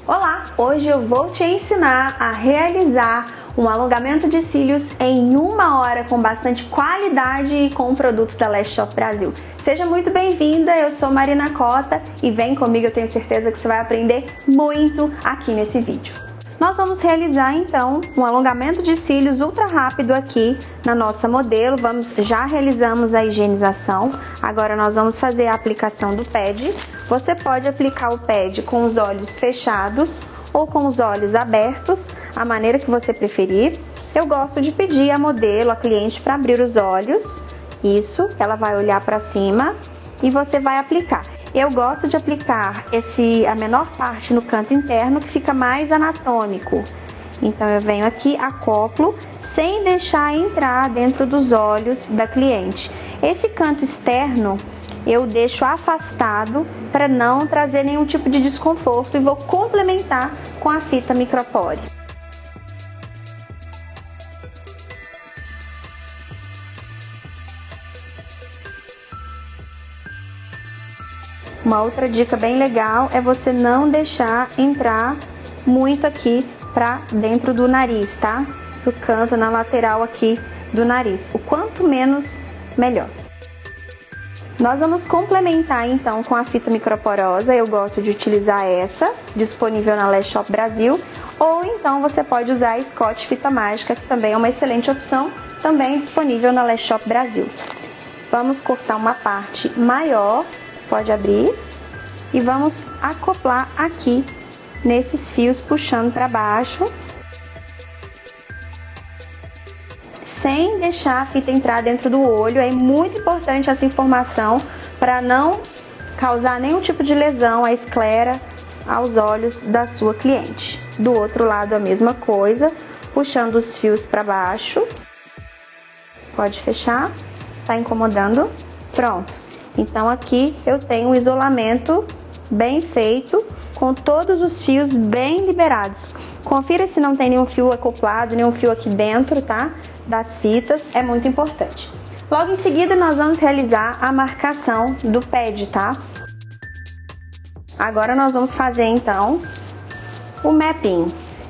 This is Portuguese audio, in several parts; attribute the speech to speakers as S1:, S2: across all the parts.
S1: Olá! Hoje eu vou te ensinar a realizar um alongamento de cílios em 1 hora com bastante qualidade e com produtos da Lash Shop Brasil. Seja muito bem-vinda, eu sou Marina Cota e vem comigo, eu tenho certeza que você vai aprender muito aqui nesse vídeo. Nós vamos realizar então um alongamento de cílios ultra rápido aqui na nossa modelo. Já realizamos a higienização, agora nós vamos fazer a aplicação do pad. Você pode aplicar o pad com os olhos fechados ou com os olhos abertos, a maneira que você preferir. Eu gosto de pedir a modelo, a cliente, para abrir os olhos. Isso, ela vai olhar para cima e você vai aplicar. Eu gosto de aplicar a menor parte no canto interno, que fica mais anatômico. Então eu venho aqui, acoplo, sem deixar entrar dentro dos olhos da cliente. Esse canto externo eu deixo afastado para não trazer nenhum tipo de desconforto e vou complementar com a fita micropore. Uma outra dica bem legal é você não deixar entrar muito aqui pra dentro do nariz, tá? Do canto, na lateral aqui do nariz. O quanto menos, melhor. Nós vamos complementar então com a fita microporosa. Eu gosto de utilizar essa, disponível na Lash Shop Brasil. Ou então você pode usar a Scotch Fita Mágica, que também é uma excelente opção, também disponível na Lash Shop Brasil. Vamos cortar uma parte maior. Pode abrir e vamos acoplar aqui nesses fios, puxando para baixo, sem deixar a fita entrar dentro do olho. É muito importante essa informação para não causar nenhum tipo de lesão à esclera, aos olhos da sua cliente. Do outro lado a mesma coisa, puxando os fios para baixo. Pode fechar, tá incomodando? Pronto. Então aqui eu tenho um isolamento bem feito, com todos os fios bem liberados. Confira se não tem nenhum fio acoplado, nenhum fio aqui dentro, tá? Das fitas, é muito importante. Logo em seguida nós vamos realizar a marcação do pad, tá? Agora nós vamos fazer então o mapping.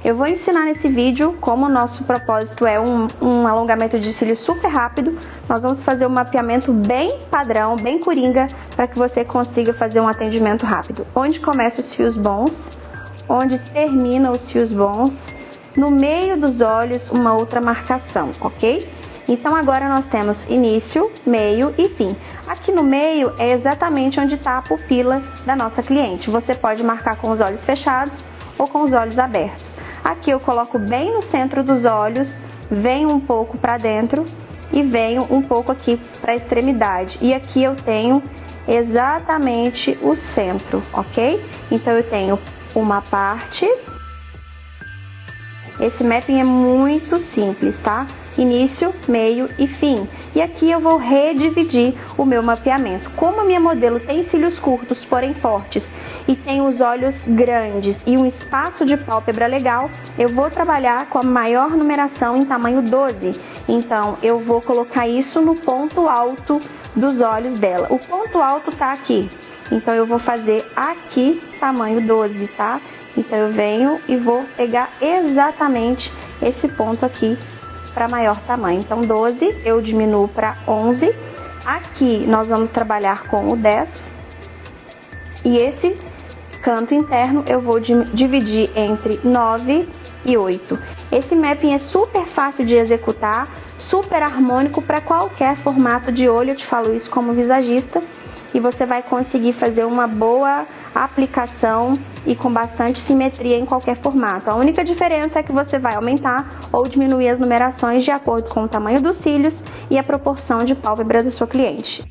S1: Eu vou ensinar nesse vídeo, como o nosso propósito é um alongamento de cílios super rápido, nós vamos fazer um mapeamento bem padrão, bem coringa, para que você consiga fazer um atendimento rápido. Onde começam os fios bons, onde terminam os fios bons, no meio dos olhos uma outra marcação, ok? Então agora nós temos início, meio e fim. Aqui no meio é exatamente onde está a pupila da nossa cliente. Você pode marcar com os olhos fechados ou com os olhos abertos. Aqui eu coloco bem no centro dos olhos, venho um pouco para dentro e venho um pouco aqui para a extremidade. E aqui eu tenho exatamente o centro, ok? Então eu tenho uma parte. Esse mapping é muito simples, tá? Início, meio e fim. E aqui eu vou redividir o meu mapeamento. Como a minha modelo tem cílios curtos, porém fortes, e tem os olhos grandes e um espaço de pálpebra legal, eu vou trabalhar com a maior numeração em tamanho 12. Então, eu vou colocar isso no ponto alto dos olhos dela. O ponto alto tá aqui. Então, eu vou fazer aqui tamanho 12, tá? Então, eu venho e vou pegar exatamente esse ponto aqui para maior tamanho. Então, 12 eu diminuo para 11. Aqui nós vamos trabalhar com o 10. E esse canto interno eu vou dividir entre 9 e 8. Esse mapping é super fácil de executar, super harmônico para qualquer formato de olho. Eu te falo isso como visagista. E você vai conseguir fazer uma boa aplicação e com bastante simetria em qualquer formato. A única diferença é que você vai aumentar ou diminuir as numerações de acordo com o tamanho dos cílios e a proporção de pálpebra da sua cliente.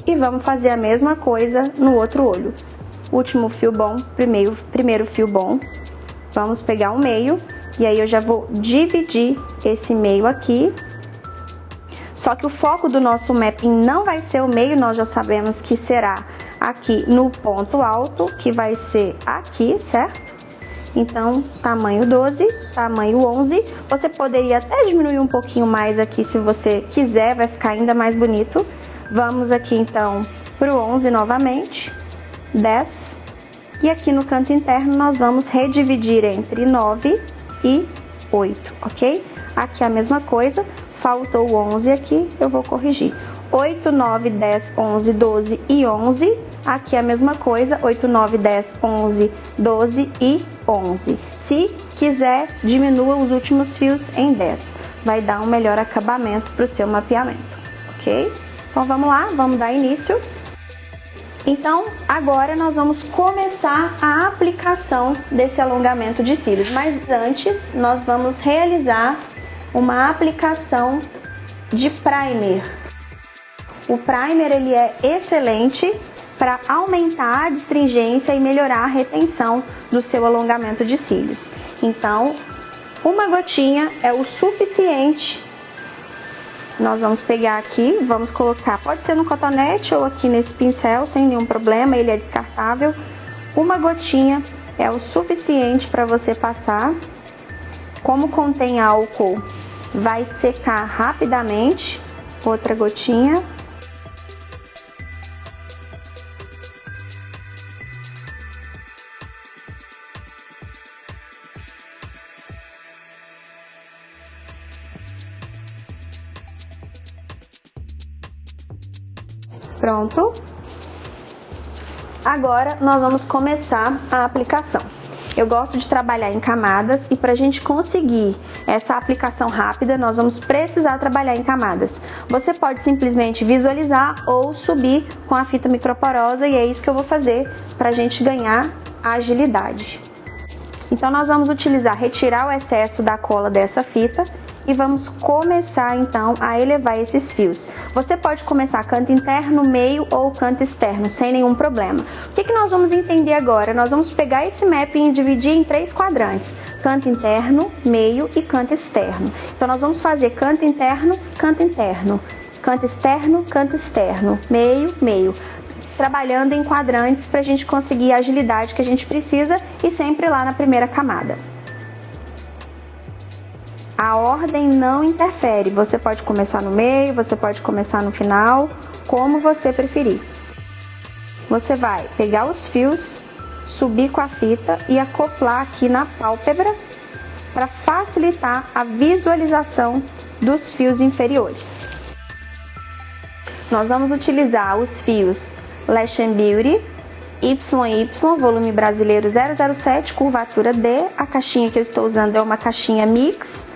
S1: E vamos fazer a mesma coisa no outro olho. Último fio bom, primeiro fio bom. Vamos pegar o meio e aí eu já vou dividir esse meio aqui. Só que o foco do nosso mapping não vai ser o meio, nós já sabemos que será aqui no ponto alto, que vai ser aqui, certo? Então, tamanho 12, tamanho 11. Você poderia até diminuir um pouquinho mais aqui se você quiser, vai ficar ainda mais bonito. Vamos aqui então pro 11 novamente, 10, E aqui no canto interno nós vamos redividir entre 9 e 8, ok? Aqui a mesma coisa, faltou 11 aqui, eu vou corrigir. 8, 9, 10, 11, 12 e 11. Aqui a mesma coisa, 8, 9, 10, 11, 12 e 11. Se quiser, diminua os últimos fios em 10. Vai dar um melhor acabamento para o seu mapeamento, ok? Então vamos lá, vamos dar início. Então, agora nós vamos começar a aplicação desse alongamento de cílios. Mas antes, nós vamos realizar uma aplicação de primer. O primer ele é excelente para aumentar a astringência e melhorar a retenção do seu alongamento de cílios. Então, uma gotinha é o suficiente. Nós vamos pegar aqui, vamos colocar, pode ser no cotonete ou aqui nesse pincel, sem nenhum problema, ele é descartável. Uma gotinha é o suficiente para você passar. Como contém álcool, vai secar rapidamente. Outra gotinha. Pronto. Agora nós vamos começar a aplicação. Eu gosto de trabalhar em camadas e para a gente conseguir essa aplicação rápida, nós vamos precisar trabalhar em camadas. Você pode simplesmente visualizar ou subir com a fita microporosa e é isso que eu vou fazer para a gente ganhar agilidade. Então nós vamos retirar o excesso da cola dessa fita e vamos começar então a elevar esses fios. Você pode começar canto interno, meio ou canto externo, sem nenhum problema. O que nós vamos entender agora? Nós vamos pegar esse mapping e dividir em 3 quadrantes: canto interno, meio e canto externo. Então nós vamos fazer canto interno, canto interno, canto externo, meio, meio. Trabalhando em quadrantes para a gente conseguir a agilidade que a gente precisa e sempre lá na primeira camada. A ordem não interfere, você pode começar no meio, você pode começar no final, como você preferir. Você vai pegar os fios, subir com a fita e acoplar aqui na pálpebra para facilitar a visualização dos fios inferiores. Nós vamos utilizar os fios Lash & Beauty YY, volume brasileiro 007, curvatura D. A caixinha que eu estou usando é uma caixinha mix.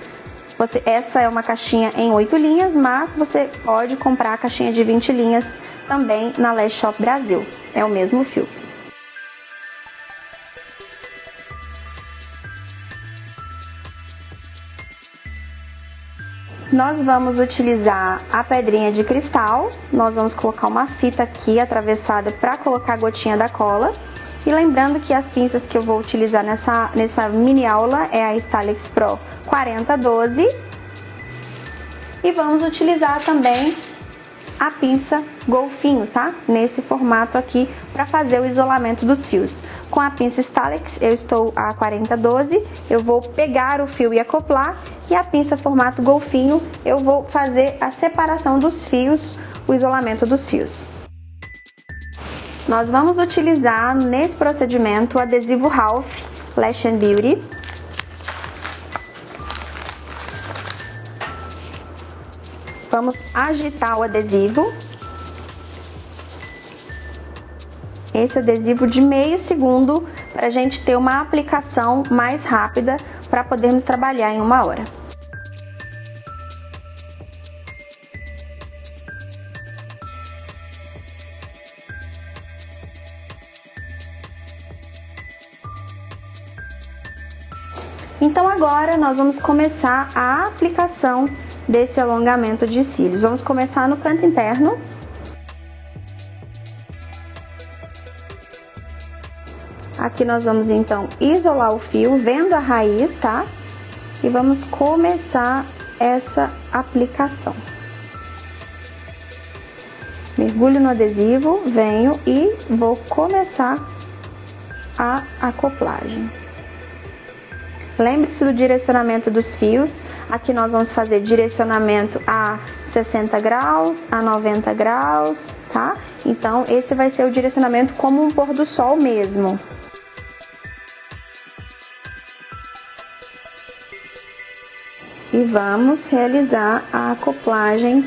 S1: Essa é uma caixinha em 8 linhas, mas você pode comprar a caixinha de 20 linhas também na Lash Shop Brasil. É o mesmo fio. Nós vamos utilizar a pedrinha de cristal. Nós vamos colocar uma fita aqui atravessada para colocar a gotinha da cola. E lembrando que as pinças que eu vou utilizar nessa mini aula é a Stylix Pro 4012. E vamos utilizar também a pinça golfinho, tá? Nesse formato aqui para fazer o isolamento dos fios. Com a pinça Stylix, eu estou a 4012, eu vou pegar o fio e acoplar. E a pinça formato golfinho, eu vou fazer a separação dos fios, o isolamento dos fios. Nós vamos utilizar nesse procedimento o adesivo Ralph Lash & Beauty. Vamos agitar o adesivo. Esse adesivo de meio segundo para a gente ter uma aplicação mais rápida para podermos trabalhar em 1 hora. Então agora nós vamos começar a aplicação desse alongamento de cílios. Vamos começar no canto interno. Aqui nós vamos então isolar o fio, vendo a raiz, tá? E vamos começar essa aplicação. Mergulho no adesivo, venho e vou começar a acoplagem. Lembre-se do direcionamento dos fios. Aqui nós vamos fazer direcionamento a 60 graus, a 90 graus, tá? Então, esse vai ser o direcionamento como um pôr do sol mesmo. e vamos realizar a acoplagem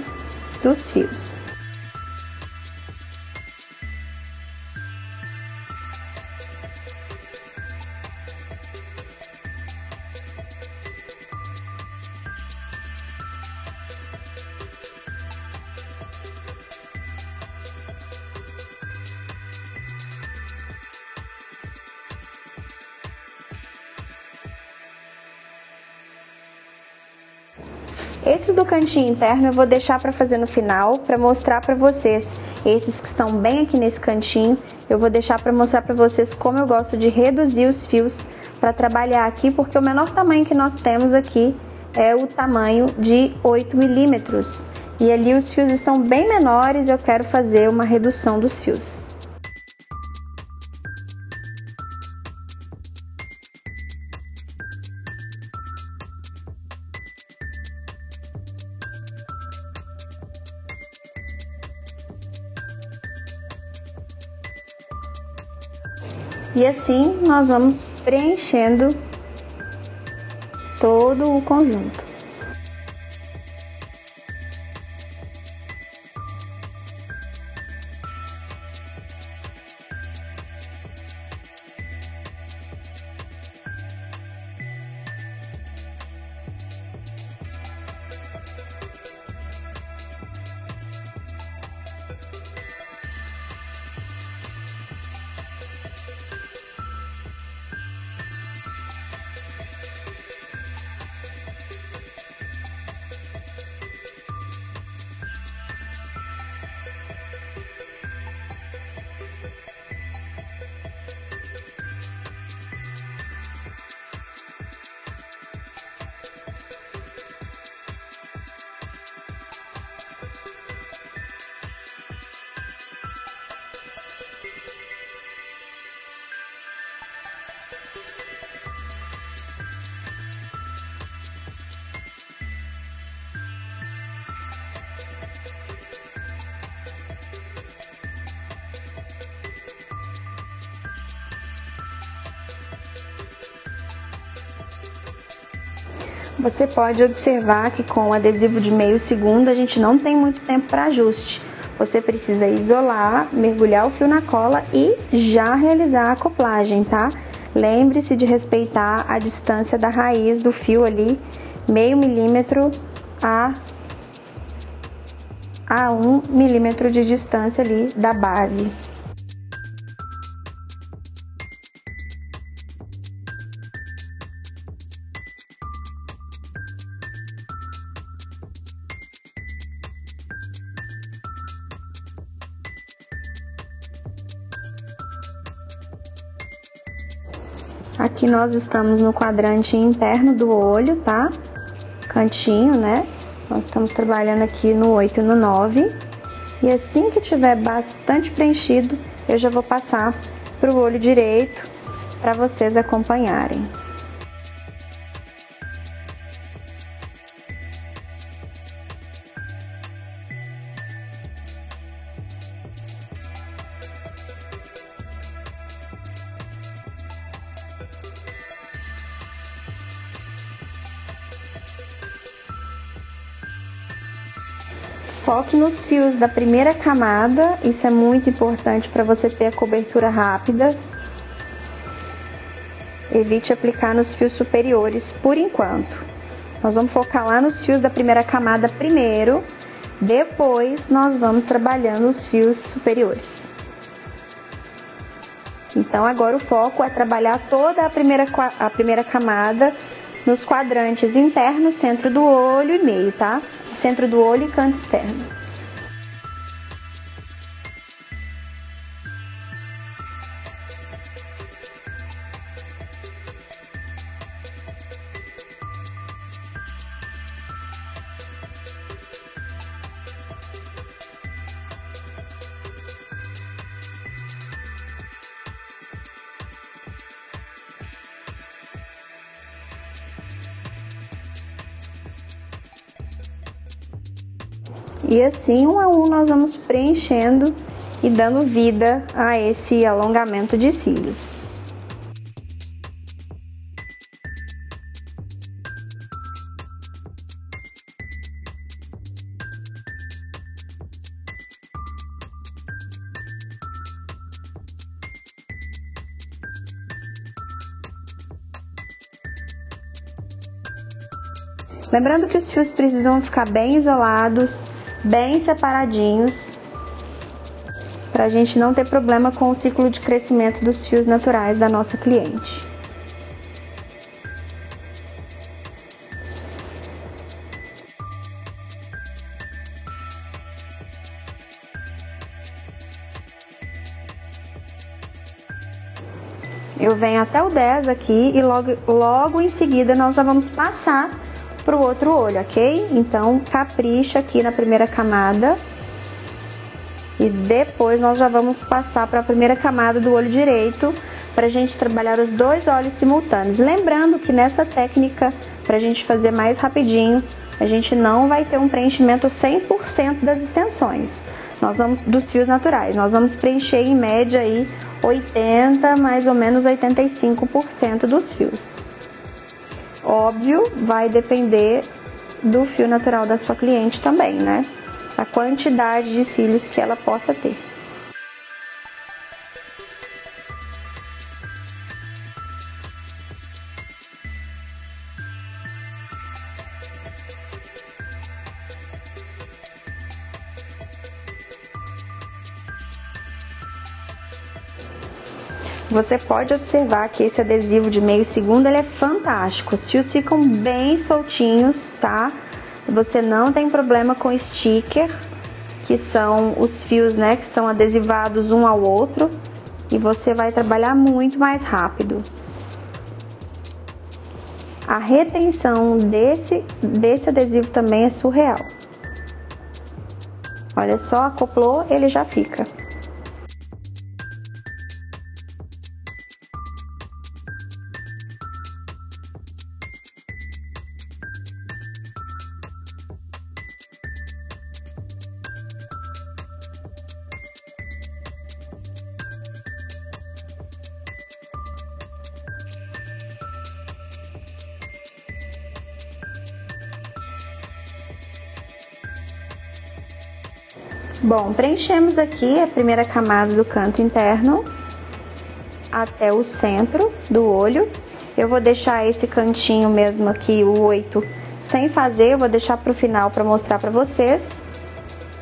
S1: dos fios. Esses do cantinho interno eu vou deixar para fazer no final, para mostrar para vocês. Esses que estão bem aqui nesse cantinho, eu vou deixar para mostrar para vocês como eu gosto de reduzir os fios para trabalhar aqui, porque o menor tamanho que nós temos aqui é o tamanho de 8 milímetros. E ali os fios estão bem menores e eu quero fazer uma redução dos fios. E assim nós vamos preenchendo todo o conjunto. Você pode observar que com o adesivo de meio segundo a gente não tem muito tempo para ajuste. Você precisa isolar, mergulhar o fio na cola e já realizar a acoplagem, tá? Lembre-se de respeitar a distância da raiz do fio ali, meio milímetro a 1 milímetro de distância ali da base. Aqui nós estamos no quadrante interno do olho, tá? Cantinho, né? Nós estamos trabalhando aqui no 8 e no 9. E assim que tiver bastante preenchido, eu já vou passar para o olho direito para vocês acompanharem. Foque nos fios da primeira camada, isso é muito importante para você ter a cobertura rápida. Evite aplicar nos fios superiores por enquanto. Nós vamos focar lá nos fios da primeira camada primeiro, depois nós vamos trabalhando os fios superiores. Então agora o foco é trabalhar toda a primeira camada nos quadrantes internos, centro do olho e meio, tá? Centro do olho e canto externo. E assim, um a um, nós vamos preenchendo e dando vida a esse alongamento de cílios. Lembrando que os fios precisam ficar bem isolados, bem separadinhos, para a gente não ter problema com o ciclo de crescimento dos fios naturais da nossa cliente. Eu venho até o 10 aqui e logo em seguida nós já vamos passar para o outro olho, ok? Então, capricha aqui na primeira camada e depois nós já vamos passar para a primeira camada do olho direito para a gente trabalhar os dois olhos simultâneos. Lembrando que nessa técnica, para a gente fazer mais rapidinho, a gente não vai ter um preenchimento 100% das extensões. Nós vamos dos fios naturais, nós vamos preencher em média aí 80, mais ou menos 85% dos fios. Óbvio, vai depender do fio natural da sua cliente também, né? A quantidade de cílios que ela possa ter. Você pode observar que esse adesivo de meio segundo ele é fantástico. Os fios ficam bem soltinhos, tá? Você não tem problema com sticker, que são os fios, né, que são adesivados um ao outro, e você vai trabalhar muito mais rápido. A retenção desse adesivo também é surreal. Olha só, acoplou, ele já fica. Bom, preenchemos aqui a primeira camada do canto interno até o centro do olho. Eu vou deixar esse cantinho mesmo aqui, o 8, sem fazer, eu vou deixar para o final para mostrar para vocês.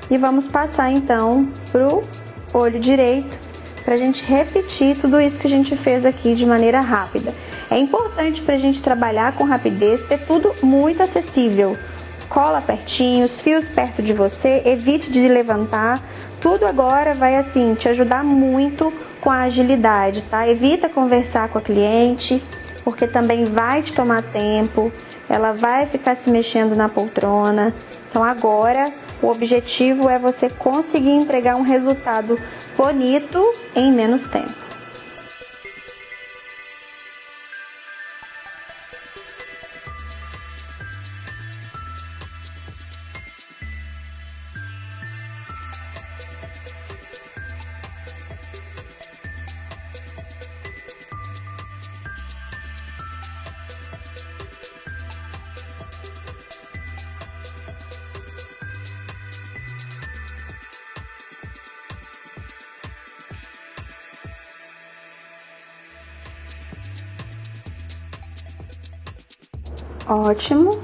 S1: E vamos passar então pro olho direito, para a gente repetir tudo isso que a gente fez aqui de maneira rápida. É importante para a gente trabalhar com rapidez, ter tudo muito acessível. Cola pertinho, os fios perto de você, evite de levantar. Tudo agora vai assim te ajudar muito com a agilidade, tá? Evita conversar com a cliente, porque também vai te tomar tempo. Ela vai ficar se mexendo na poltrona. Então agora o objetivo é você conseguir entregar um resultado bonito em menos tempo. Ótimo.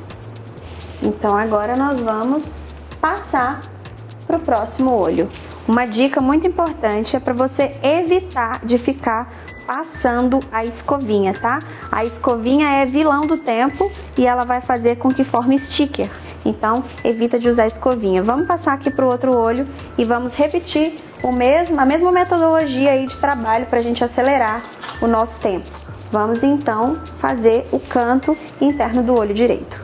S1: Então agora nós vamos passar para o próximo olho. Uma dica muito importante é para você evitar de ficar passando a escovinha, tá? A escovinha é vilão do tempo e ela vai fazer com que forme sticker. Então evita de usar a escovinha. Vamos passar aqui para o outro olho e vamos repetir a mesma metodologia aí de trabalho para a gente acelerar o nosso tempo. Vamos então fazer o canto interno do olho direito.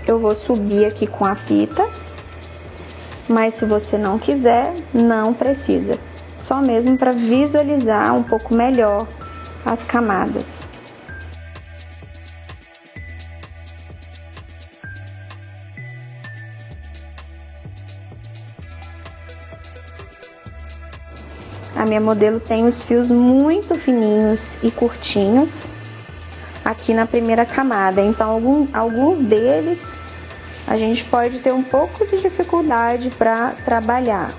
S1: Eu vou subir aqui com a fita, mas se você não quiser, não precisa. Só mesmo para visualizar um pouco melhor as camadas. A minha modelo tem os fios muito fininhos e curtinhos aqui na primeira camada, então alguns deles a gente pode ter um pouco de dificuldade para trabalhar.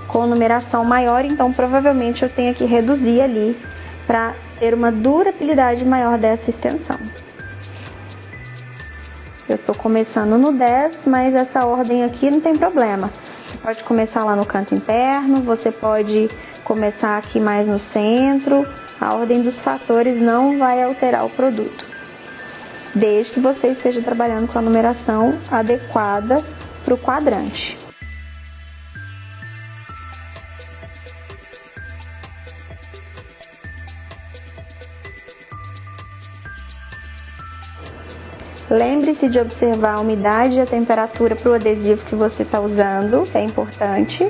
S1: com numeração maior, então provavelmente eu tenho que reduzir ali para ter uma durabilidade maior dessa extensão. Eu tô começando no 10, mas essa ordem aqui não tem problema. Você pode começar lá no canto interno, você pode começar aqui mais no centro. A ordem dos fatores não vai alterar o produto, desde que você esteja trabalhando com a numeração adequada para o quadrante. Lembre-se de observar a umidade e a temperatura para o adesivo que você está usando, é importante.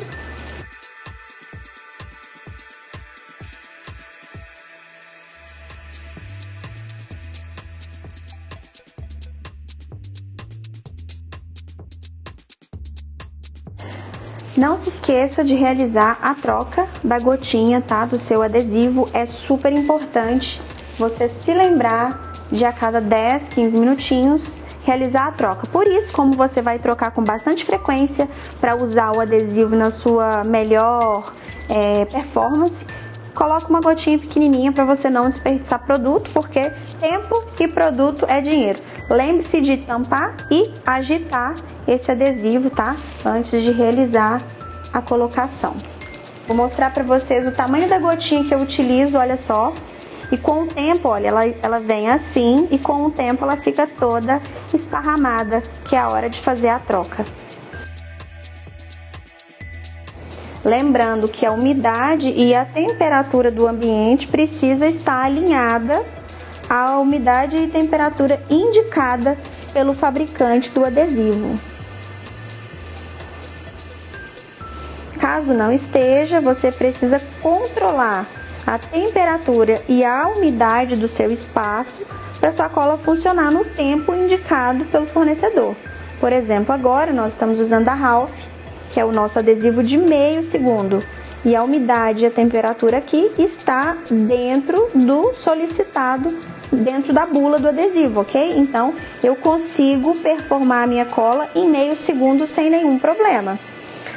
S1: Não se esqueça de realizar a troca da gotinha, tá? Do seu adesivo, é super importante você se lembrar de a cada 10, 15 minutinhos realizar a troca. Por isso, como você vai trocar com bastante frequência para usar o adesivo na sua melhor performance, coloque uma gotinha pequenininha para você não desperdiçar produto, porque tempo e produto é dinheiro. Lembre-se de tampar e agitar esse adesivo, tá? Antes de realizar a colocação. Vou mostrar para vocês o tamanho da gotinha que eu utilizo, olha só. E com o tempo, olha, ela vem assim e com o tempo ela fica toda esparramada, que é a hora de fazer a troca. Lembrando que a umidade e a temperatura do ambiente precisa estar alinhada à umidade e temperatura indicada pelo fabricante do adesivo. Caso não esteja, você precisa controlar a temperatura e a umidade do seu espaço para sua cola funcionar no tempo indicado pelo fornecedor. Por exemplo, agora nós estamos usando a Ralph, que é o nosso adesivo de meio segundo, e a umidade e a temperatura aqui está dentro do solicitado, dentro da bula do adesivo, ok? Então, eu consigo performar a minha cola em meio segundo sem nenhum problema.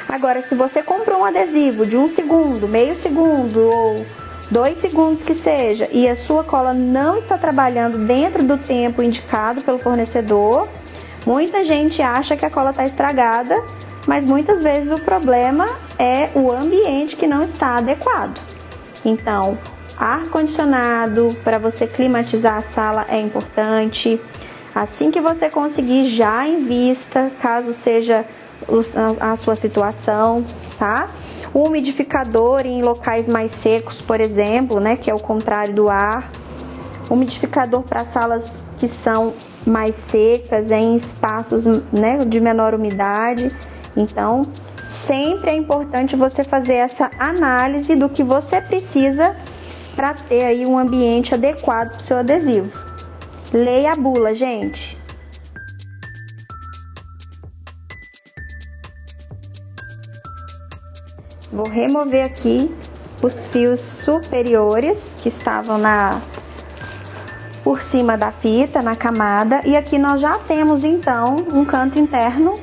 S1: Agora, se você comprou um adesivo de 1 segundo, meio segundo ou 2 segundos que seja, e a sua cola não está trabalhando dentro do tempo indicado pelo fornecedor, muita gente acha que a cola está estragada, mas muitas vezes o problema é o ambiente que não está adequado. Então, ar-condicionado para você climatizar a sala é importante. Assim que você conseguir, já invista, caso seja a sua situação, tá? O umidificador em locais mais secos, por exemplo, né, que é o contrário do ar. Umidificador para salas que são mais secas, em espaços, né, de menor umidade. Então, sempre é importante você fazer essa análise do que você precisa para ter aí um ambiente adequado para o seu adesivo. Leia a bula, gente. Vou remover aqui os fios superiores que estavam por cima da fita, na camada. E aqui nós já temos então um canto interno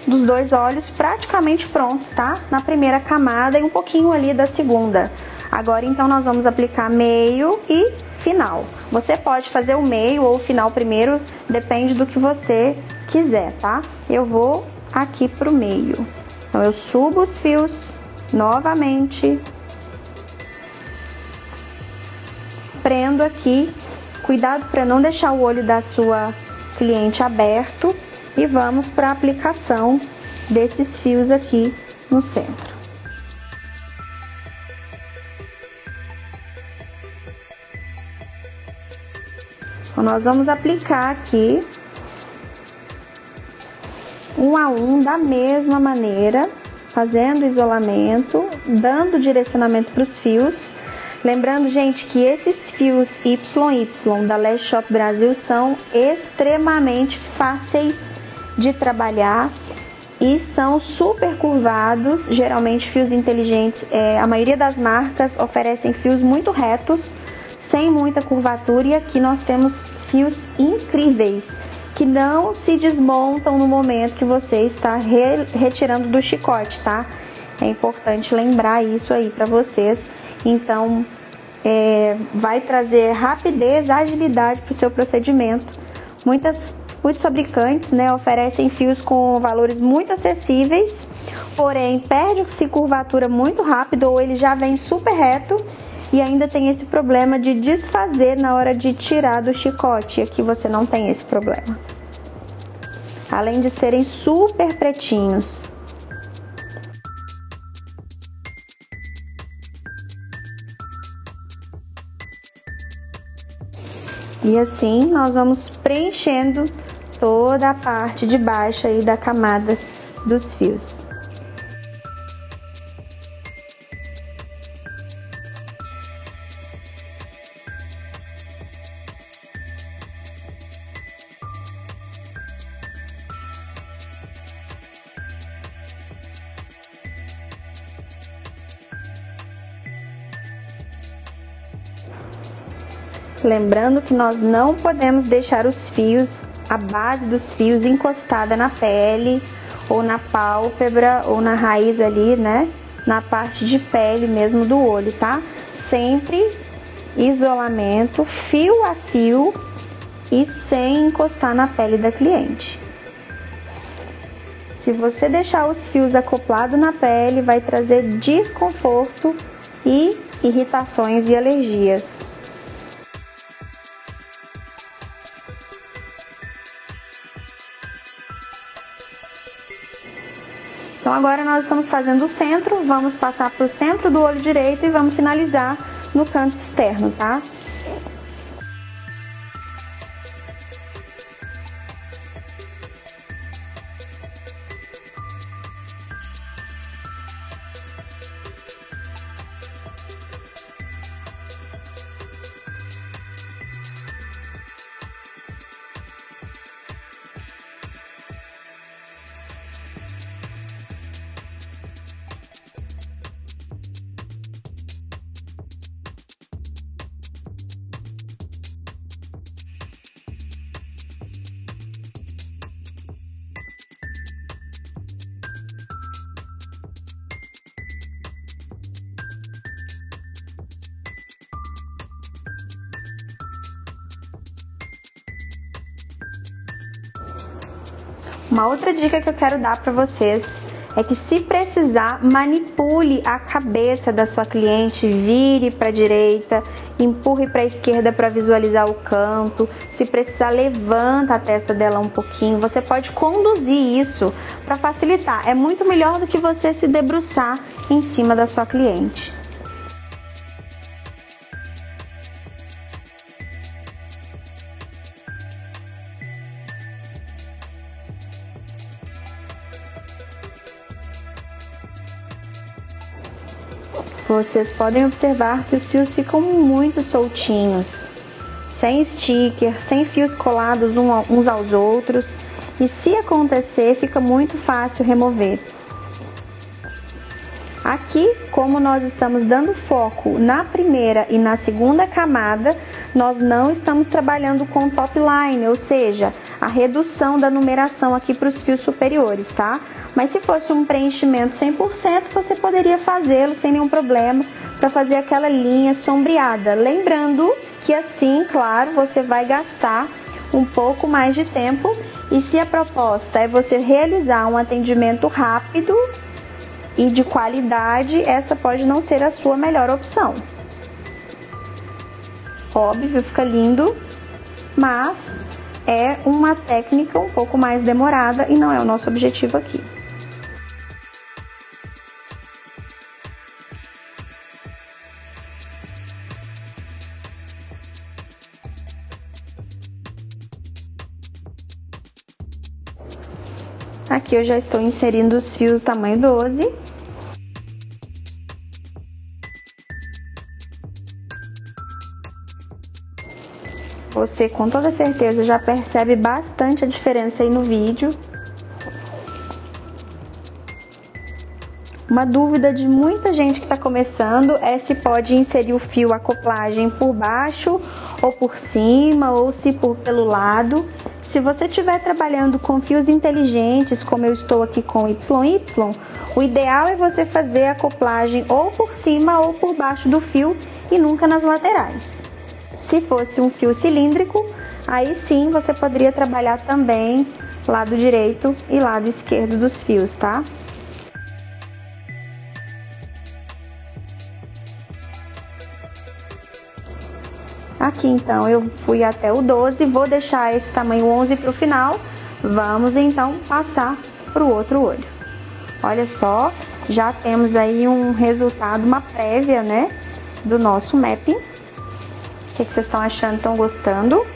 S1: dos dois olhos praticamente prontos, tá? Na primeira camada e um pouquinho ali da segunda. Agora então nós vamos aplicar meio e final. Você pode fazer o meio ou o final primeiro, depende do que você quiser, tá? Eu vou aqui pro meio. Então eu subo os fios novamente, prendo aqui, cuidado para não deixar o olho da sua cliente aberto, e vamos para a aplicação desses fios aqui no centro. Então, nós vamos aplicar aqui um a um da mesma maneira, fazendo isolamento, dando direcionamento para os fios. Lembrando, gente, que esses fios YY da Lash Shop Brasil são extremamente fáceis de trabalhar e são super curvados. Geralmente fios inteligentes, a maioria das marcas oferecem fios muito retos, sem muita curvatura, e aqui nós temos fios incríveis, que não se desmontam no momento que você está retirando do chicote, tá? É importante lembrar isso aí para vocês. Então, vai trazer rapidez, agilidade para o seu procedimento. Muitos fabricantes, né, oferecem fios com valores muito acessíveis, porém perde-se curvatura muito rápido ou ele já vem super reto e ainda tem esse problema de desfazer na hora de tirar do chicote. Aqui você não tem esse problema. Além de serem super pretinhos. E assim nós vamos preenchendo toda a parte de baixo aí da camada dos fios. Lembrando que nós não podemos deixar os fios, a base dos fios encostada na pele ou na pálpebra ou na raiz ali, né? Na parte de pele mesmo do olho, tá? Sempre isolamento, fio a fio e sem encostar na pele da cliente. Se você deixar os fios acoplados na pele, vai trazer desconforto e irritações e alergias. Então agora nós estamos fazendo o centro, vamos passar para o centro do olho direito e vamos finalizar no canto externo, tá? Uma outra dica que eu quero dar para vocês é que, se precisar, manipule a cabeça da sua cliente, vire para a direita, empurre para a esquerda para visualizar o canto. Se precisar, levanta a testa dela um pouquinho. Você pode conduzir isso para facilitar. É muito melhor do que você se debruçar em cima da sua cliente. Vocês podem observar que os fios ficam muito soltinhos, sem sticker, sem fios colados uns aos outros, e se acontecer, fica muito fácil remover. Aqui, como nós estamos dando foco na primeira e na segunda camada, nós não estamos trabalhando com top line, ou seja, a redução da numeração aqui para os fios superiores, tá? Mas se fosse um preenchimento 100%, você poderia fazê-lo sem nenhum problema para fazer aquela linha sombreada. Lembrando que assim, claro, você vai gastar um pouco mais de tempo, e se a proposta é você realizar um atendimento rápido e de qualidade, essa pode não ser a sua melhor opção. Óbvio, fica lindo, mas é uma técnica um pouco mais demorada e não é o nosso objetivo aqui. Aqui eu já estou inserindo os fios tamanho 12. Você com toda certeza já percebe bastante a diferença aí no vídeo. Uma dúvida de muita gente que está começando é se pode inserir o fio acoplagem por baixo ou por cima, ou se pelo lado. Se você estiver trabalhando com fios inteligentes, como eu estou aqui com YY, o ideal é você fazer a acoplagem ou por cima ou por baixo do fio e nunca nas laterais. Se fosse um fio cilíndrico, aí sim você poderia trabalhar também lado direito e lado esquerdo dos fios, tá? Aqui então eu fui até o 12, vou deixar esse tamanho 11 para o final. Vamos então passar para o outro olho. Olha só, já temos aí um resultado, uma prévia, né, do nosso mapping. O que vocês estão achando? Estão gostando?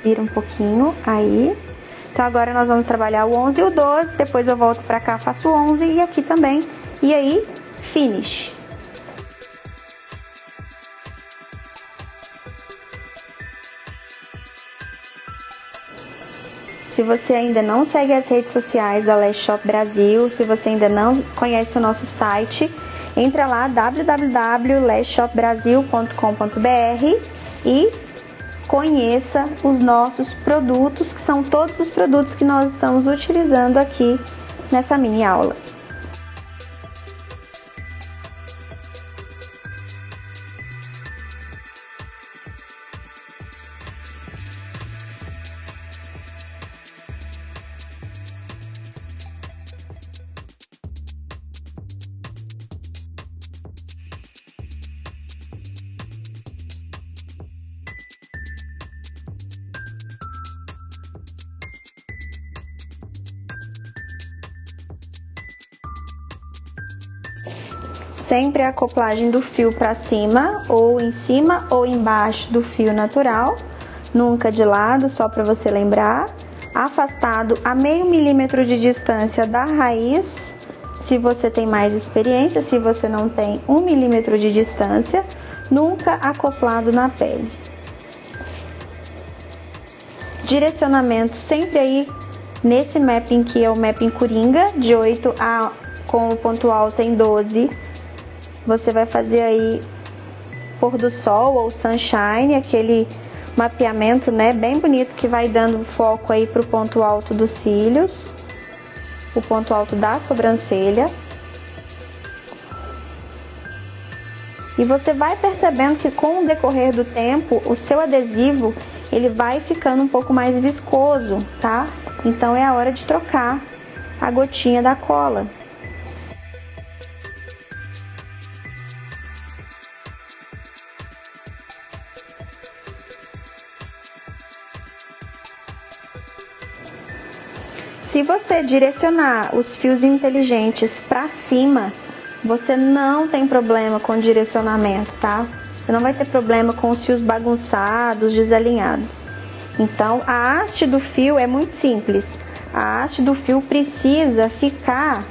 S1: Vira um pouquinho aí. Então agora nós vamos trabalhar o 11 e o 12, depois eu volto para cá, faço o 11 e aqui também. E aí, finish. Se você ainda não segue as redes sociais da Lash Shop Brasil, se você ainda não conhece o nosso site, entra lá www.lashshopbrasil.com.br e conheça os nossos produtos, que são todos os produtos que nós estamos utilizando aqui nessa mini aula. Sempre a acoplagem do fio para cima ou embaixo do fio natural, nunca de lado, só para você lembrar. Afastado a meio milímetro de distância da raiz, se você tem mais experiência, se você não tem 1 milímetro de distância, nunca acoplado na pele. Direcionamento sempre aí nesse mapping que é o mapping Coringa, de 8 a com o ponto alto em 12. Você vai fazer aí pôr do sol ou sunshine, aquele mapeamento, né, bem bonito que vai dando foco aí pro ponto alto dos cílios, o ponto alto da sobrancelha. E você vai percebendo que com o decorrer do tempo, o seu adesivo, ele vai ficando um pouco mais viscoso, tá? Então é a hora de trocar a gotinha da cola. Se você direcionar os fios inteligentes para cima, você não tem problema com direcionamento, tá? Você não vai ter problema com os fios bagunçados, desalinhados. Então, a haste do fio é muito simples. A haste do fio precisa ficar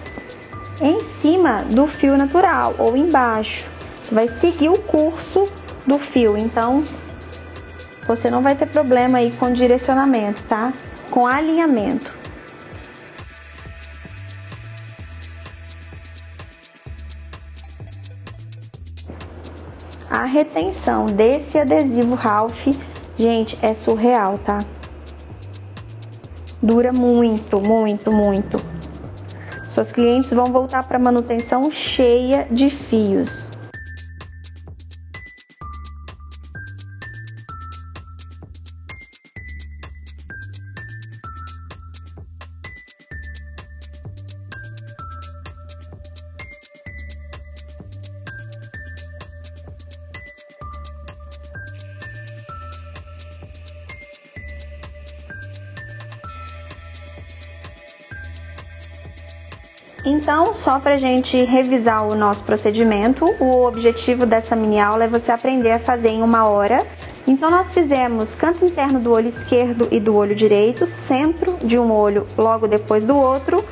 S1: em cima do fio natural ou embaixo. Vai seguir o curso do fio, então você não vai ter problema aí com direcionamento, tá? Com alinhamento. A retenção desse adesivo Ralph, gente, é surreal, tá? Dura muito, muito, muito. Suas clientes vão voltar para manutenção cheia de fios. Então, só para a gente revisar o nosso procedimento, o objetivo dessa mini aula é você aprender a fazer em 1 hora. Então, nós fizemos canto interno do olho esquerdo e do olho direito, centro de um olho logo depois do outro,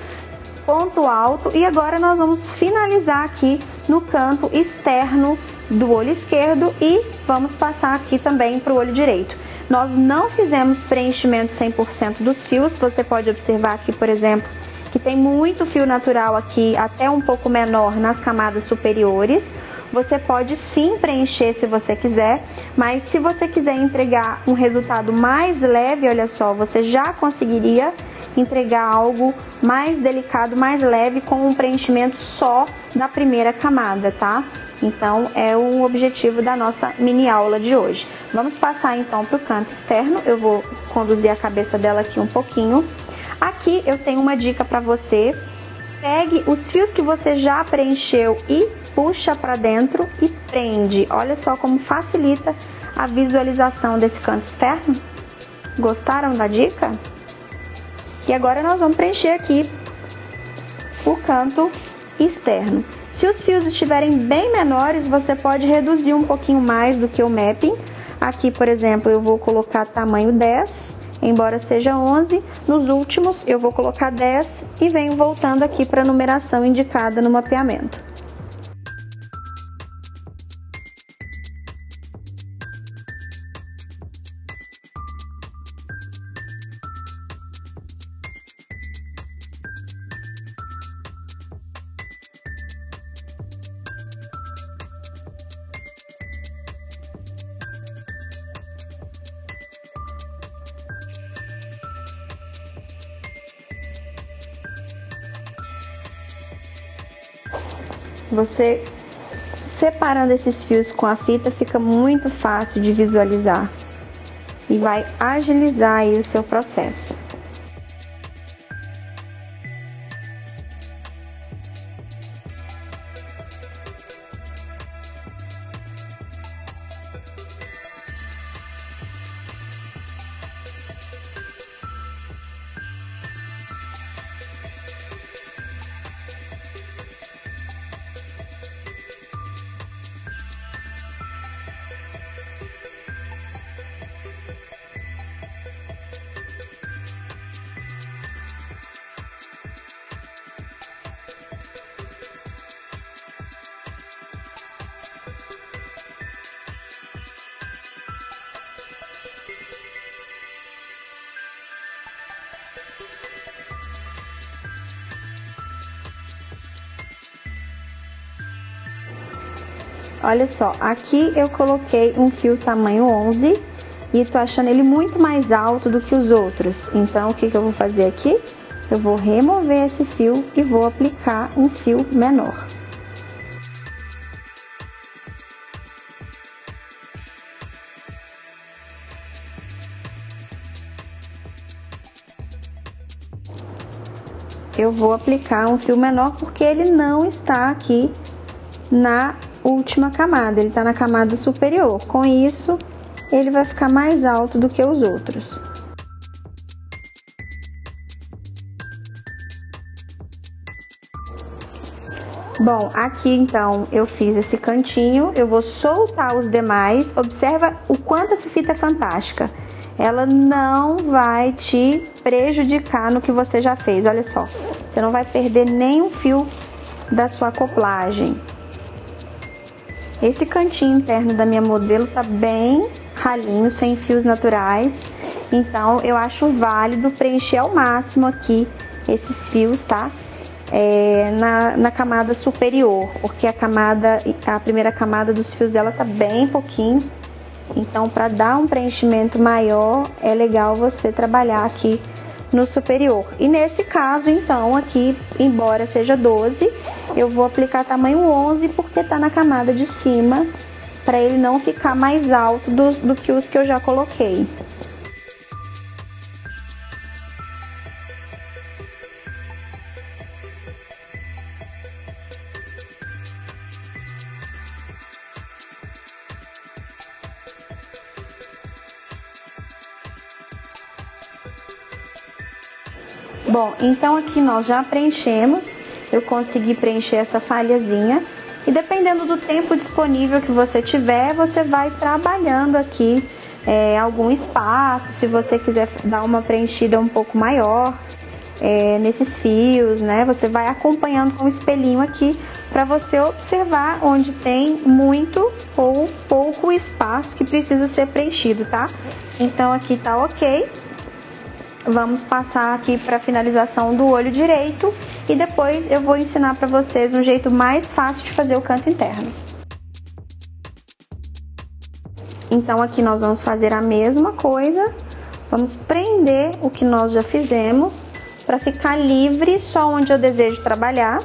S1: ponto alto, e agora nós vamos finalizar aqui no canto externo do olho esquerdo e vamos passar aqui também para o olho direito. Nós não fizemos preenchimento 100% dos fios, você pode observar aqui, por exemplo, que tem muito fio natural aqui, até um pouco menor nas camadas superiores. Você pode sim preencher se você quiser, mas se você quiser entregar um resultado mais leve, olha só, você já conseguiria entregar algo mais delicado, mais leve, com um preenchimento só da primeira camada, tá? Então, é o objetivo da nossa mini aula de hoje. Vamos passar então para o canto externo. Eu vou conduzir a cabeça dela aqui um pouquinho. Aqui eu tenho uma dica para você. Pegue os fios que você já preencheu e puxa para dentro e prende. Olha só como facilita a visualização desse canto externo. Gostaram da dica? E agora nós vamos preencher aqui o canto externo. Se os fios estiverem bem menores, você pode reduzir um pouquinho mais do que o mapping. Aqui, por exemplo, eu vou colocar tamanho 10, embora seja 11. Nos últimos, eu vou colocar 10 e venho voltando aqui para a numeração indicada no mapeamento. Você separando esses fios com a fita fica muito fácil de visualizar e vai agilizar aí o seu processo. Olha só, aqui eu coloquei um fio tamanho 11 e tô achando ele muito mais alto do que os outros. Então, o que eu vou fazer aqui? Eu vou remover esse fio e vou aplicar um fio menor. Eu vou aplicar um fio menor porque ele não está aqui na última camada, ele está na camada superior. Com isso, ele vai ficar mais alto do que os outros. Bom, aqui então eu fiz esse cantinho, eu vou soltar os demais. Observa o quanto essa fita é fantástica. Ela não vai te prejudicar no que você já fez, olha só. Você não vai perder nenhum fio da sua acoplagem. Esse cantinho interno da minha modelo tá bem ralinho, sem fios naturais. Então, eu acho válido preencher ao máximo aqui esses fios, tá? Na camada superior, porque a primeira camada dos fios dela tá bem pouquinho. Então, para dar um preenchimento maior, é legal você trabalhar aqui no superior. E nesse caso, então, aqui, embora seja 12, eu vou aplicar tamanho 11 porque tá na camada de cima, para ele não ficar mais alto do que os que eu já coloquei. Bom, então aqui nós já preenchemos, eu consegui preencher essa falhazinha e dependendo do tempo disponível que você tiver, você vai trabalhando aqui algum espaço, se você quiser dar uma preenchida um pouco maior nesses fios, né? Você vai acompanhando com o espelhinho aqui para você observar onde tem muito ou pouco espaço que precisa ser preenchido, tá? Então aqui tá ok. Vamos passar aqui para a finalização do olho direito e depois eu vou ensinar para vocês um jeito mais fácil de fazer o canto interno. Então aqui nós vamos fazer a mesma coisa, vamos prender o que nós já fizemos para ficar livre só onde eu desejo trabalhar.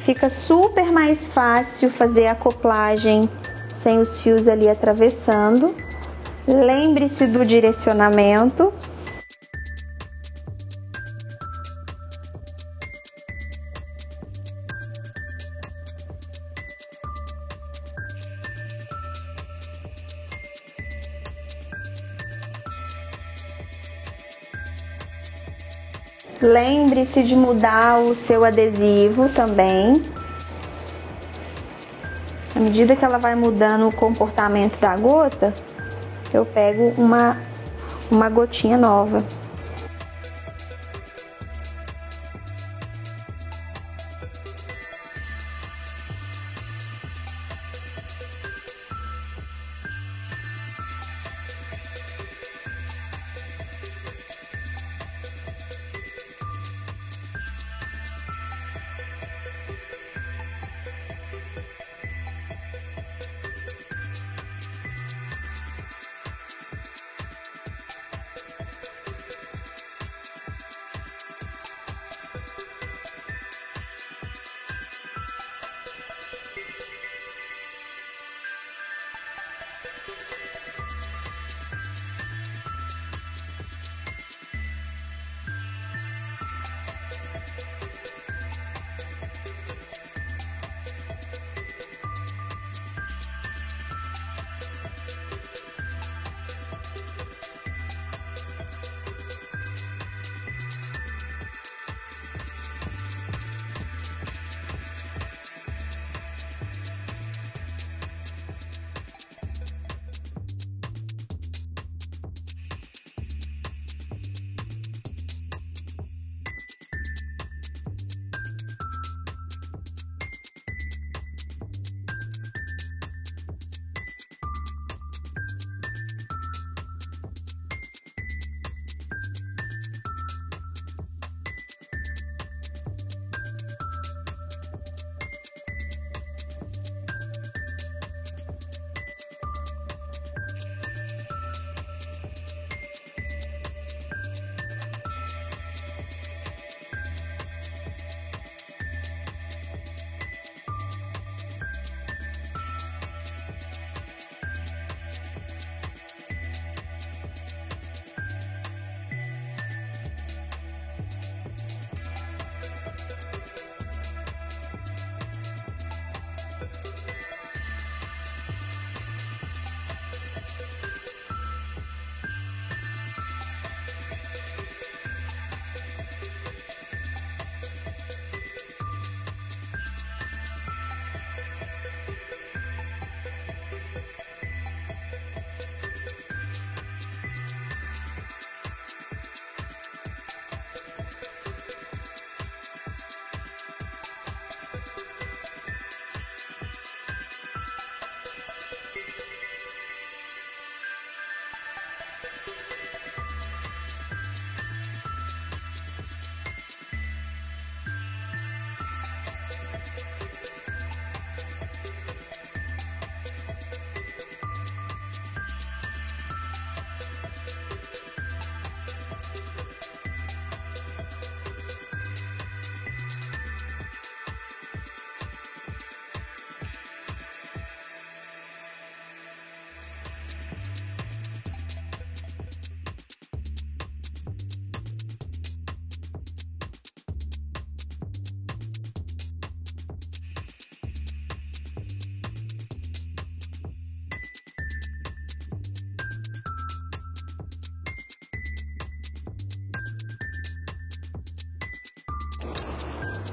S1: Fica super mais fácil fazer a acoplagem sem os fios ali atravessando. Lembre-se do direcionamento. Lembre-se de mudar o seu adesivo também. À medida que ela vai mudando o comportamento da gota, eu pego uma gotinha nova.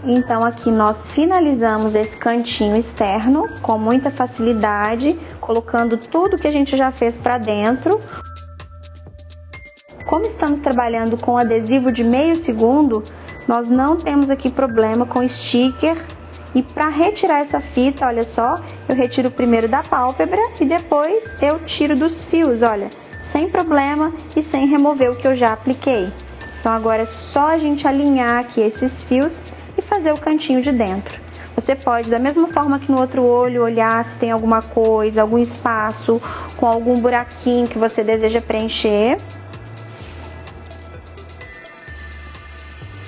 S1: Então aqui nós finalizamos esse cantinho externo com muita facilidade, colocando tudo que a gente já fez para dentro. Como estamos trabalhando com adesivo de meio segundo, nós não temos aqui problema com sticker. E para retirar essa fita, olha só, eu retiro primeiro da pálpebra e depois eu tiro dos fios, olha, sem problema e sem remover o que eu já apliquei. Então agora é só a gente alinhar aqui esses fios e fazer o cantinho de dentro. Você pode, da mesma forma que no outro olho, olhar se tem alguma coisa, algum espaço, com algum buraquinho que você deseja preencher.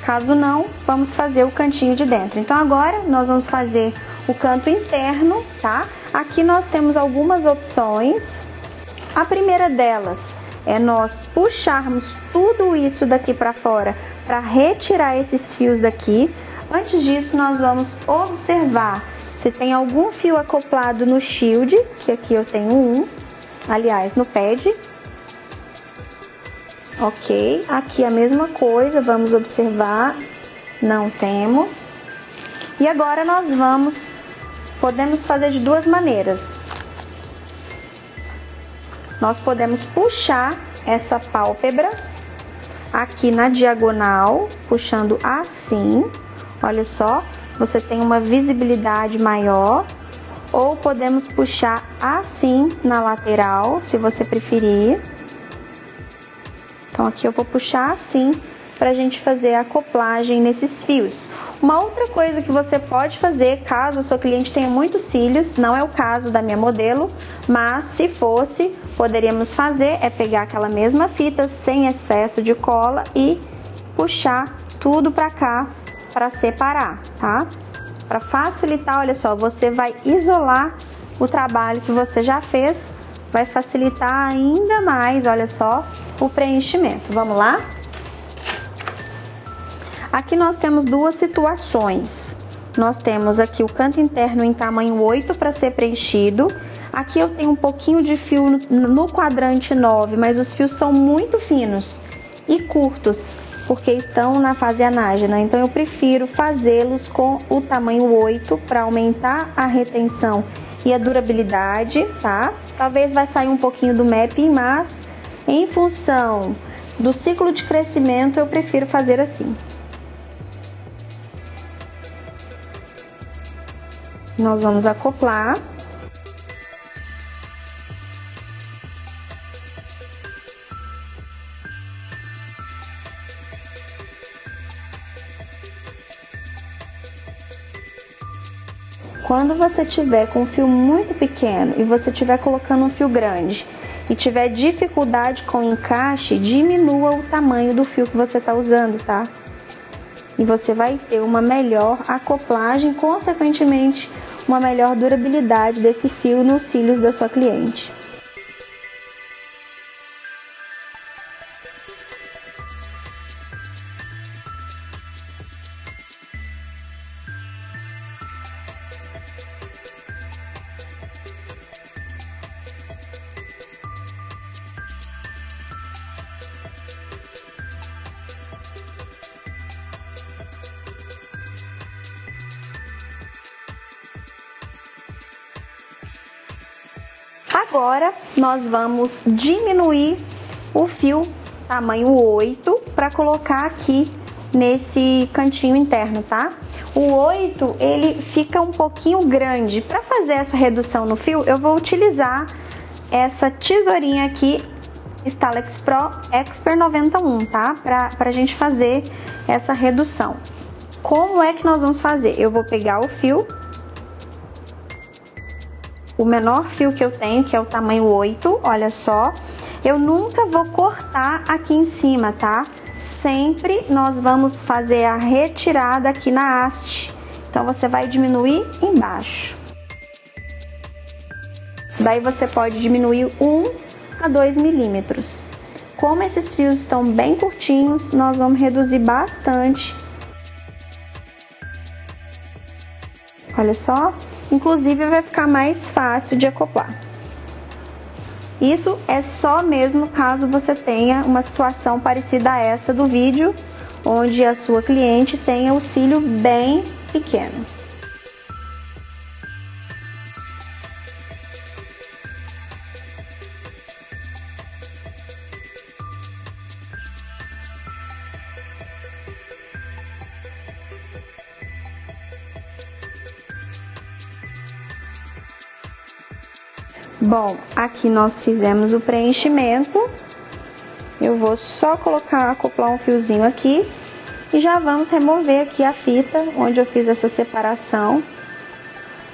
S1: Caso não, vamos fazer o cantinho de dentro. Então agora nós vamos fazer o canto interno, tá? Aqui nós temos algumas opções. A primeira delas é nós puxarmos tudo isso daqui para fora para retirar esses fios daqui. Antes disso, nós vamos observar se tem algum fio acoplado no shield, que aqui eu tenho um, aliás, no pad. Ok, aqui a mesma coisa, vamos observar, não temos. E agora nós podemos fazer de duas maneiras. Nós podemos puxar essa pálpebra aqui na diagonal, puxando assim, olha só, você tem uma visibilidade maior. Ou podemos puxar assim na lateral, se você preferir. Então aqui eu vou puxar assim para a gente fazer a acoplagem nesses fios. Uma outra coisa que você pode fazer, caso a sua cliente tenha muitos cílios, não é o caso da minha modelo, mas se fosse, poderíamos fazer, é pegar aquela mesma fita sem excesso de cola e puxar tudo para cá para separar, tá? Para facilitar, olha só, você vai isolar o trabalho que você já fez, vai facilitar ainda mais, olha só, o preenchimento. Vamos lá? Aqui nós temos duas situações. Nós temos aqui o canto interno em tamanho 8 para ser preenchido. Aqui eu tenho um pouquinho de fio no quadrante 9, mas os fios são muito finos e curtos, porque estão na fase anágena. Então eu prefiro fazê-los com o tamanho 8 para aumentar a retenção e a durabilidade, tá? Talvez vai sair um pouquinho do mapping, mas em função do ciclo de crescimento eu prefiro fazer assim. Nós vamos acoplar. Quando você tiver com um fio muito pequeno e você estiver colocando um fio grande e tiver dificuldade com o encaixe, diminua o tamanho do fio que você está usando, tá? E você vai ter uma melhor acoplagem, consequentemente, uma melhor durabilidade desse fio nos cílios da sua cliente. Agora, nós vamos diminuir o fio tamanho 8 para colocar aqui nesse cantinho interno, tá? O 8, ele fica um pouquinho grande. Para fazer essa redução no fio, eu vou utilizar essa tesourinha aqui, Stalex Pro Expert 91, tá? Pra gente fazer essa redução. Como é que nós vamos fazer? Eu vou pegar o fio, o menor fio que eu tenho, que é o tamanho 8, olha só. Eu nunca vou cortar aqui em cima, tá? Sempre nós vamos fazer a retirada aqui na haste. Então, você vai diminuir embaixo. Daí, você pode diminuir 1 a 2 milímetros. Como esses fios estão bem curtinhos, nós vamos reduzir bastante. Olha só. Inclusive, vai ficar mais fácil de acoplar. Isso é só mesmo caso você tenha uma situação parecida a essa do vídeo, onde a sua cliente tenha o cílio bem pequeno. Bom, aqui nós fizemos o preenchimento. Eu vou só acoplar um fiozinho aqui e já vamos remover aqui a fita onde eu fiz essa separação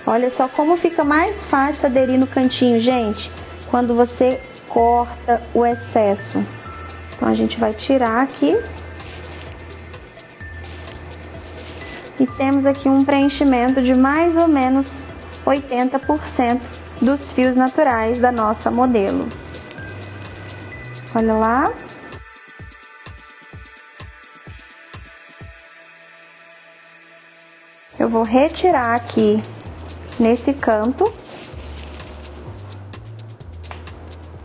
S1: Olha só como fica mais fácil aderir no cantinho, gente, quando você corta o excesso. Então, a gente vai tirar aqui. E temos aqui um preenchimento de mais ou menos 80% dos fios naturais da nossa modelo. Olha lá. Eu vou retirar aqui nesse canto.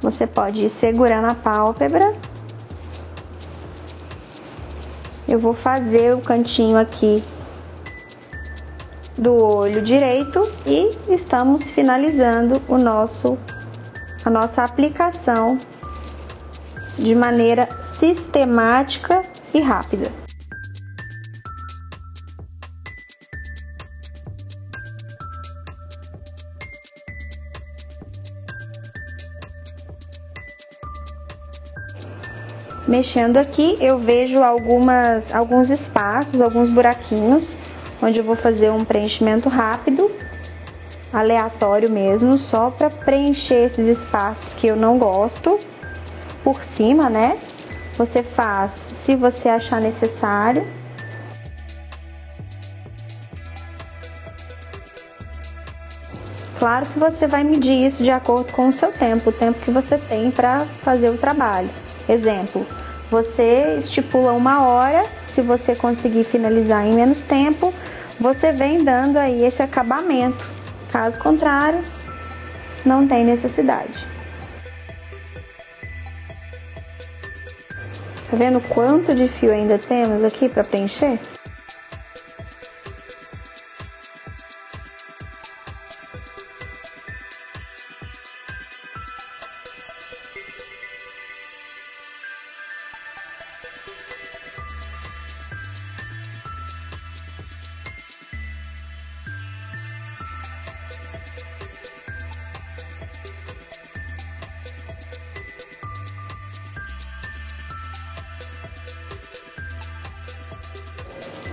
S1: Você pode ir segurando a pálpebra. Eu vou fazer o cantinho aqui do olho direito e estamos finalizando a nossa aplicação de maneira sistemática e rápida. Mexendo aqui, eu vejo alguns espaços, alguns buraquinhos, onde eu vou fazer um preenchimento rápido, aleatório mesmo, só para preencher esses espaços que eu não gosto, por cima, né? Você faz se você achar necessário. Claro que você vai medir isso de acordo com o seu tempo, o tempo que você tem para fazer o trabalho. Exemplo, você estipula 1 hora, se você conseguir finalizar em menos tempo, você vem dando aí esse acabamento. Caso contrário, não tem necessidade. Tá vendo quanto de fio ainda temos aqui para preencher?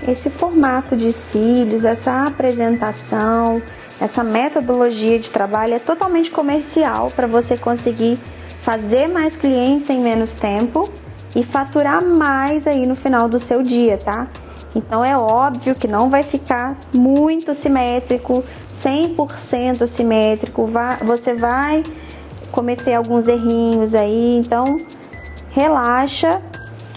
S1: Esse formato de cílios, essa apresentação, essa metodologia de trabalho é totalmente comercial para você conseguir fazer mais clientes em menos tempo e faturar mais aí no final do seu dia, tá? Então é óbvio que não vai ficar muito simétrico, 100% simétrico, você vai cometer alguns errinhos aí, então relaxa.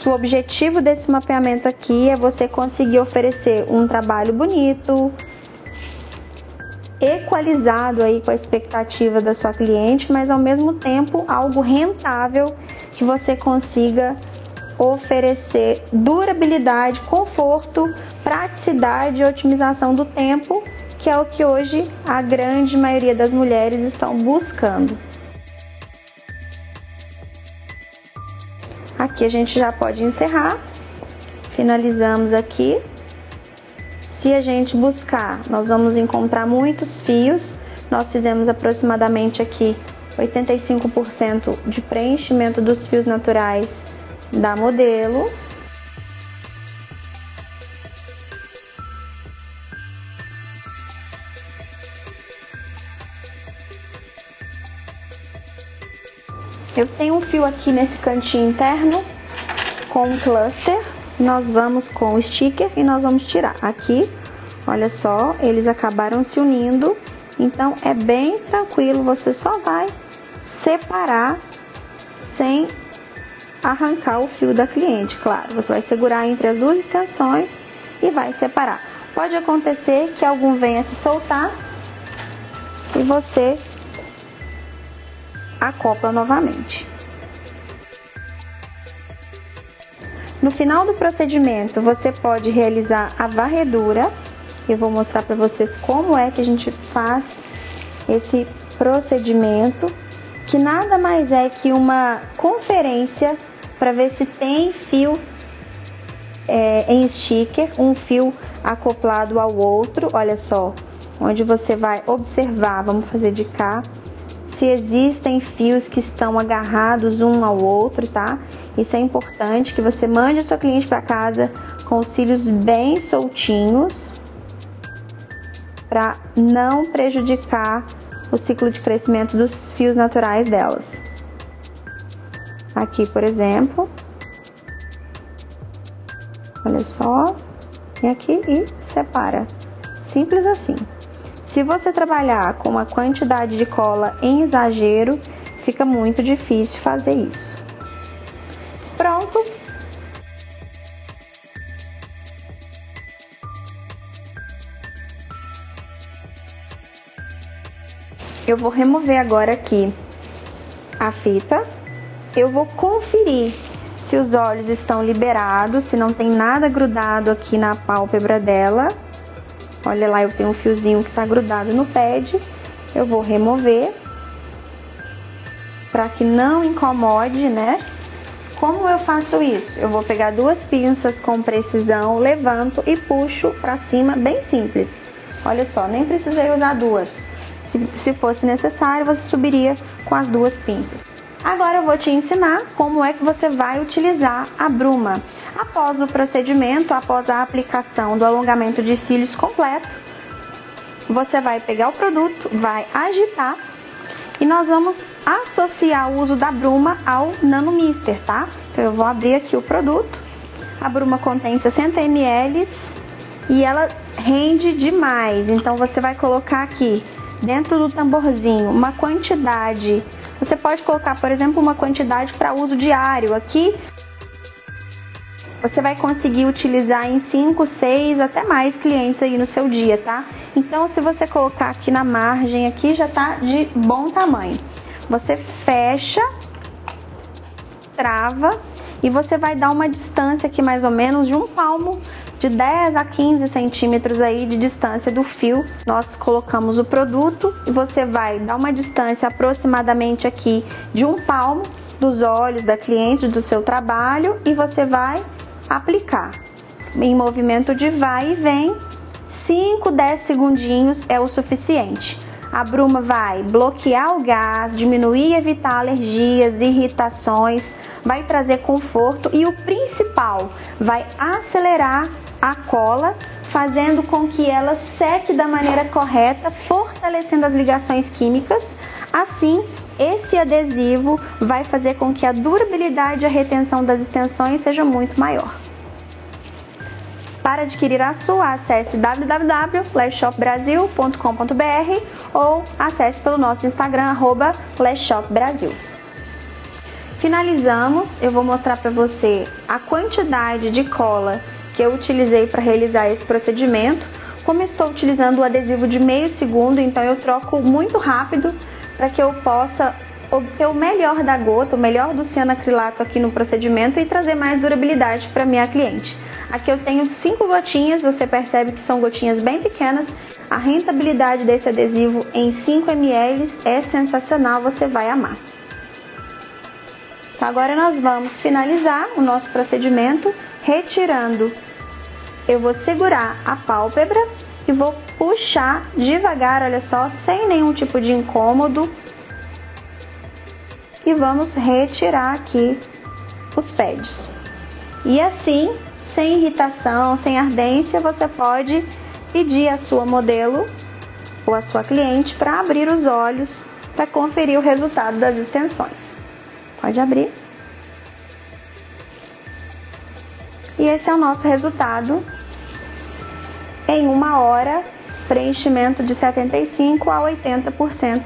S1: Que o objetivo desse mapeamento aqui é você conseguir oferecer um trabalho bonito, equalizado aí com a expectativa da sua cliente, mas ao mesmo tempo algo rentável que você consiga oferecer durabilidade, conforto, praticidade e otimização do tempo, que é o que hoje a grande maioria das mulheres estão buscando. Aqui a gente já pode encerrar, finalizamos aqui. Se a gente buscar, nós vamos encontrar muitos fios. Nós fizemos aproximadamente aqui 85% de preenchimento dos fios naturais da modelo. Eu tenho um fio aqui nesse cantinho interno com um cluster. Nós vamos com o sticker e nós vamos tirar. Aqui, olha só, eles acabaram se unindo. Então, é bem tranquilo, você só vai separar sem arrancar o fio da cliente, claro. Você vai segurar entre as duas extensões e vai separar. Pode acontecer que algum venha se soltar e você acopla novamente. No final do procedimento, você pode realizar a varredura. Eu vou mostrar para vocês como é que a gente faz esse procedimento, que nada mais é que uma conferência para ver se tem fio em sticker, um fio acoplado ao outro. Olha só, onde você vai observar, vamos fazer de cá, se existem fios que estão agarrados um ao outro, tá? Isso é importante, que você mande a sua cliente para casa com os cílios bem soltinhos. para não prejudicar o ciclo de crescimento dos fios naturais delas. Aqui, por exemplo, olha só, vem aqui e separa. Simples assim. Se você trabalhar com uma quantidade de cola em exagero, fica muito difícil fazer isso. Pronto! Eu vou remover agora aqui a fita. Eu vou conferir se os olhos estão liberados, se não tem nada grudado aqui na pálpebra dela. Olha lá, eu tenho um fiozinho que está grudado no pad. Eu vou remover para que não incomode, né? Como eu faço isso? Eu vou pegar duas pinças com precisão, levanto e puxo para cima, bem simples. Olha só, nem precisei usar duas. Se fosse necessário, você subiria com as duas pinças. Agora eu vou te ensinar como é que você vai utilizar a bruma. Após o procedimento, após a aplicação do alongamento de cílios completo, você vai pegar o produto, vai agitar e nós vamos associar o uso da bruma ao Nano Mister, tá? Então eu vou abrir aqui o produto. A bruma contém 60 ml e ela rende demais, então você vai colocar aqui dentro do tamborzinho uma quantidade. Você pode colocar, por exemplo, uma quantidade para uso diário. Aqui você vai conseguir utilizar em 5, 6, até mais clientes aí no seu dia, tá? Então, se você colocar aqui na margem, aqui já tá de bom tamanho. Você fecha, trava e você vai dar uma distância aqui mais ou menos de um palmo, de 10 a 15 centímetros aí de distância do fio. Nós colocamos o produto e você vai dar uma distância aproximadamente aqui de um palmo dos olhos da cliente, do seu trabalho, e você vai aplicar em movimento de vai e vem. 5, 10 segundinhos é o suficiente. A bruma vai bloquear o gás, diminuir e evitar alergias, irritações, vai trazer conforto e o principal, vai acelerar a cola, fazendo com que ela seque da maneira correta, fortalecendo as ligações químicas. Assim, esse adesivo vai fazer com que a durabilidade e a retenção das extensões seja muito maior. Para adquirir a sua, acesse www.lashshopbrasil.com.br ou acesse pelo nosso Instagram, @lashshopbrasil. Finalizamos, eu vou mostrar para você a quantidade de cola que eu utilizei para realizar esse procedimento. Como estou utilizando o adesivo de meio segundo, então eu troco muito rápido para que eu possa obter o melhor da gota, o melhor do cianoacrilato aqui no procedimento e trazer mais durabilidade para minha cliente. Aqui eu tenho 5 gotinhas, você percebe que são gotinhas bem pequenas. A rentabilidade desse adesivo em 5 ml é sensacional, você vai amar. Então, agora nós vamos finalizar o nosso procedimento retirando. Eu vou segurar a pálpebra e vou puxar devagar, olha só, sem nenhum tipo de incômodo. E vamos retirar aqui os pads. E assim, sem irritação, sem ardência, você pode pedir a sua modelo ou a sua cliente para abrir os olhos para conferir o resultado das extensões. Pode abrir. E esse é o nosso resultado em 1 hora, preenchimento de 75 a 80%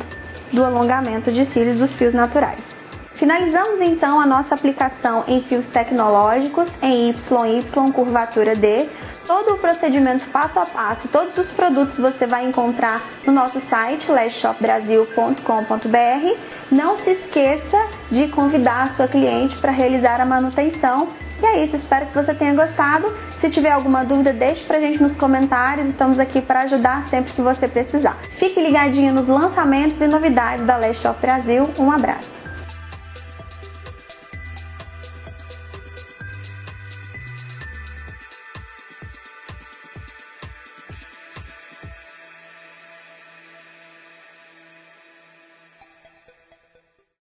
S1: do alongamento de cílios dos fios naturais. Finalizamos então a nossa aplicação em fios tecnológicos em YY curvatura D. Todo o procedimento passo a passo, todos os produtos você vai encontrar no nosso site lashshopbrasil.com.br. Não se esqueça de convidar a sua cliente para realizar a manutenção. E é isso, espero que você tenha gostado. Se tiver alguma dúvida, deixe pra gente nos comentários. Estamos aqui para ajudar sempre que você precisar. Fique ligadinho nos lançamentos e novidades da Lash Shop Brasil. Um abraço!